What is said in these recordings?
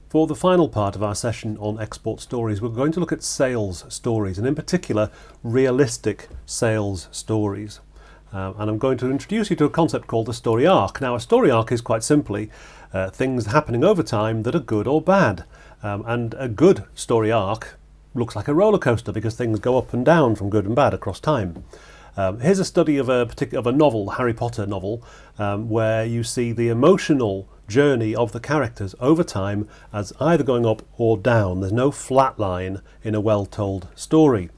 For the final part of our session on export stories, we're going to look at sales stories, and in particular, realistic sales stories. And I'm going to introduce you to a concept called a story arc. Now, a story arc is quite simply things happening over time that are good or bad. And a good story arc looks like a roller coaster because things go up and down from good and bad across time. Here's a study of a novel, Harry Potter novel, where you see the emotional journey of the characters over time as either going up or down. There's no flat line in a well-told story.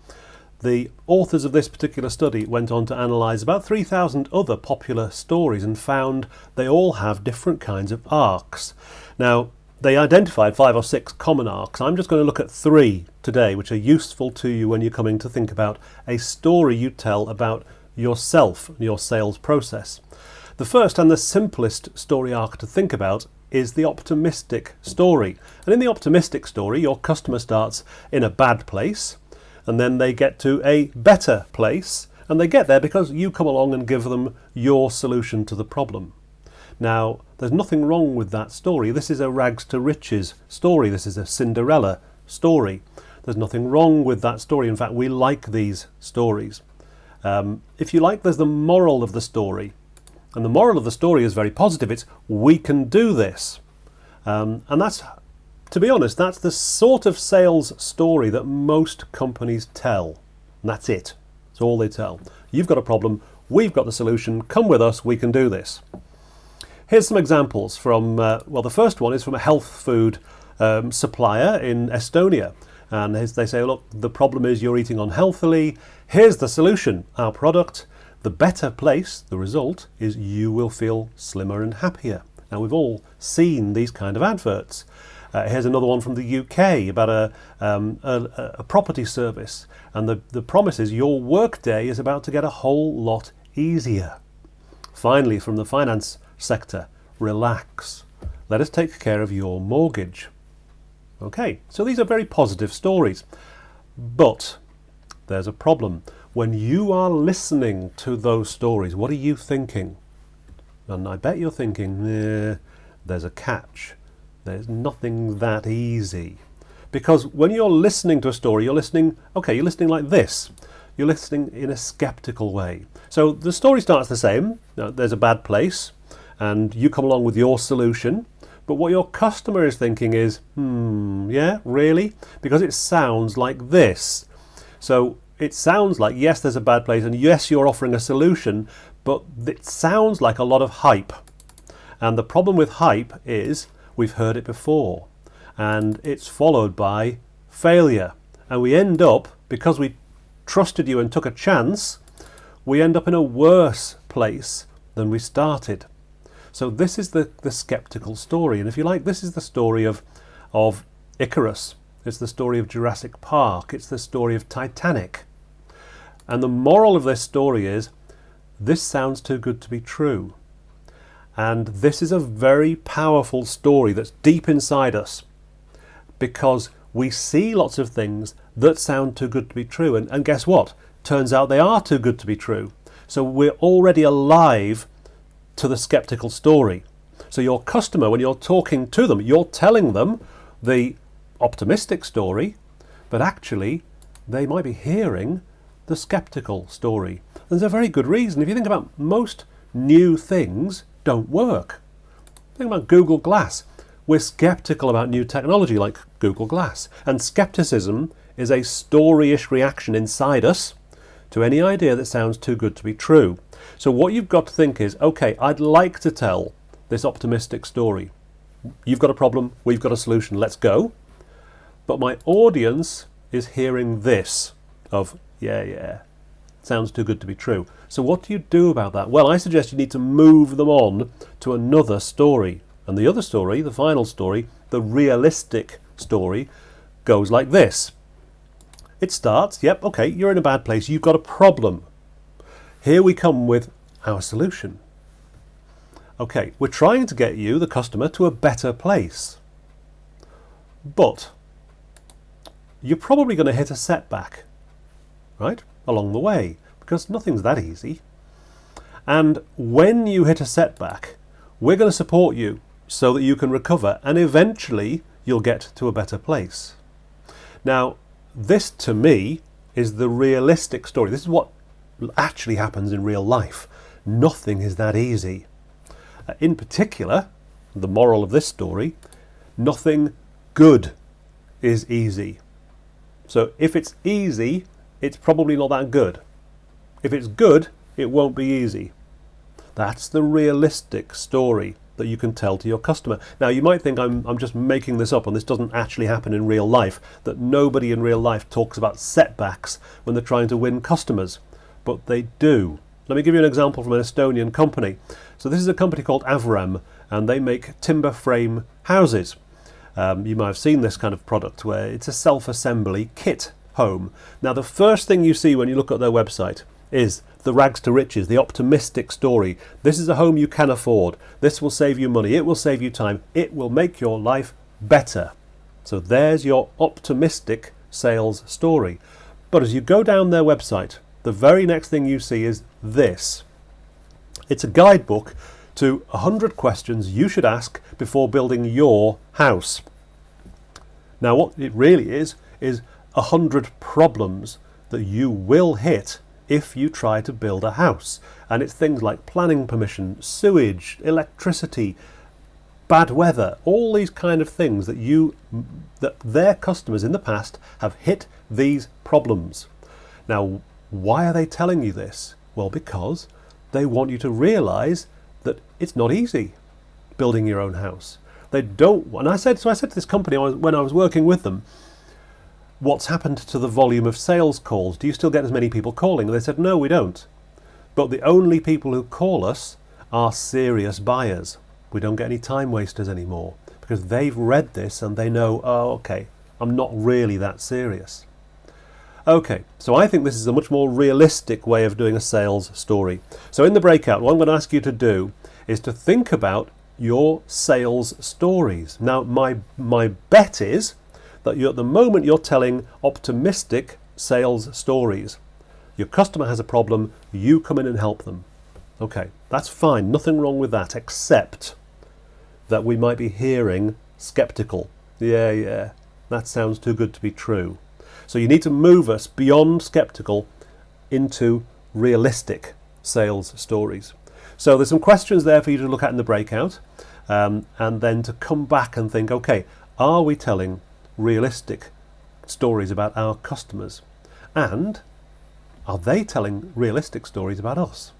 The authors of this particular study went on to analyse about 3,000 other popular stories and found they all have different kinds of arcs. Now, they identified 5 or 6 common arcs. I'm just going to look at 3 today, which are useful to you when you're coming to think about a story you tell about yourself and your sales process. The first and the simplest story arc to think about is the optimistic story. And in the optimistic story, your customer starts in a bad place, and then they get to a better place, and they get there because you come along and give them your solution to the problem. Now, there's nothing wrong with that story. This is a rags to riches story. This is a Cinderella story. There's nothing wrong with that story. In fact, we like these stories. If you like, there's the moral of the story. And the moral of the story is very positive. It's, we can do this. And that's, to be honest, that's the sort of sales story that most companies tell. And that's it. That's all they tell. You've got a problem. We've got the solution. Come with us. We can do this. Here's some examples from, well, the first one is from a health food supplier in Estonia. And they say, look, the problem is you're eating unhealthily. Here's the solution, our product. The better place, the result, is you will feel slimmer and happier. Now, we've all seen these kind of adverts. Here's another one from the UK about a property service. And the promise is your workday is about to get a whole lot easier. Finally, from the finance sector, relax. Let us take care of your mortgage. Okay, so these are very positive stories. But there's a problem. When you are listening to those stories, what are you thinking? And I bet you're thinking, there's a catch. There's nothing that easy. Because when you're listening to a story, you're listening like this. You're listening in a skeptical way. So the story starts the same. There's a bad place, and you come along with your solution. But what your customer is thinking is, yeah, really? Because it sounds like this. So it sounds like, yes, there's a bad place, and yes, you're offering a solution, but it sounds like a lot of hype. And the problem with hype is we've heard it before, and it's followed by failure. And we end up, because we trusted you and took a chance, we end up in a worse place than we started. So this is the skeptical story. And if you like, this is the story of Icarus. It's the story of Jurassic Park. It's the story of Titanic. And the moral of this story is, this sounds too good to be true. And this is a very powerful story that's deep inside us, because we see lots of things that sound too good to be true. And guess what? Turns out they are too good to be true. So we're already alive to the skeptical story. So your customer, when you're talking to them, you're telling them the optimistic story, but actually they might be hearing the skeptical story. There's a very good reason. If you think about, most new things don't work. Think about Google Glass. We're skeptical about new technology like Google Glass. And skepticism is a storyish reaction inside us to any idea that sounds too good to be true. So what you've got to think is, okay, I'd like to tell this optimistic story. You've got a problem, we've got a solution, let's go. But my audience is hearing this of, yeah, sounds too good to be true. So what do you do about that? Well, I suggest you need to move them on to another story. And the other story, the final story, the realistic story, goes like this. It starts, yep, okay, you're in a bad place, you've got a problem. Here we come with our solution. Okay, we're trying to get you, the customer, to a better place. But you're probably going to hit a setback, right, along the way, because nothing's that easy. And when you hit a setback, we're going to support you so that you can recover, and eventually you'll get to a better place. Now, this to me is the realistic story. This is what actually happens in real life. Nothing is that easy. In particular, the moral of this story, nothing good is easy. So if it's easy, it's probably not that good. If it's good, it won't be easy. That's the realistic story that you can tell to your customer. Now, you might think I'm just making this up and this doesn't actually happen in real life, that nobody in real life talks about setbacks when they're trying to win customers, but they do. Let me give you an example from an Estonian company. So this is a company called Avrem, and they make timber frame houses. You might have seen this kind of product where it's a self-assembly kit home. Now, the first thing you see when you look at their website is the rags to riches, the optimistic story. This is a home you can afford. This will save you money. It will save you time. It will make your life better. So there's your optimistic sales story. But as you go down their website, the very next thing you see is this. It's a guidebook to 100 questions you should ask before building your house. Now, what it really is 100 problems that you will hit if you try to build a house. And it's things like planning permission, sewage, electricity, bad weather, all these kind of things that their customers in the past have hit these problems. Now, why are they telling you this? Well, because they want you to realize that it's not easy building your own house. They don't, and I said to this company when I was working with them, what's happened to the volume of sales calls? Do you still get as many people calling? And they said, no, we don't. But the only people who call us are serious buyers. We don't get any time wasters anymore because they've read this and they know, oh, okay, I'm not really that serious. Okay, so I think this is a much more realistic way of doing a sales story. So in the breakout, what I'm going to ask you to do is to think about your sales stories. Now, my bet is that at the moment you're telling optimistic sales stories. Your customer has a problem, you come in and help them. Okay, that's fine, nothing wrong with that, except that we might be hearing skeptical. Yeah, that sounds too good to be true. So you need to move us beyond skeptical into realistic sales stories. So there's some questions there for you to look at in the breakout, and then to come back and think, okay, are we telling realistic stories about our customers? And are they telling realistic stories about us?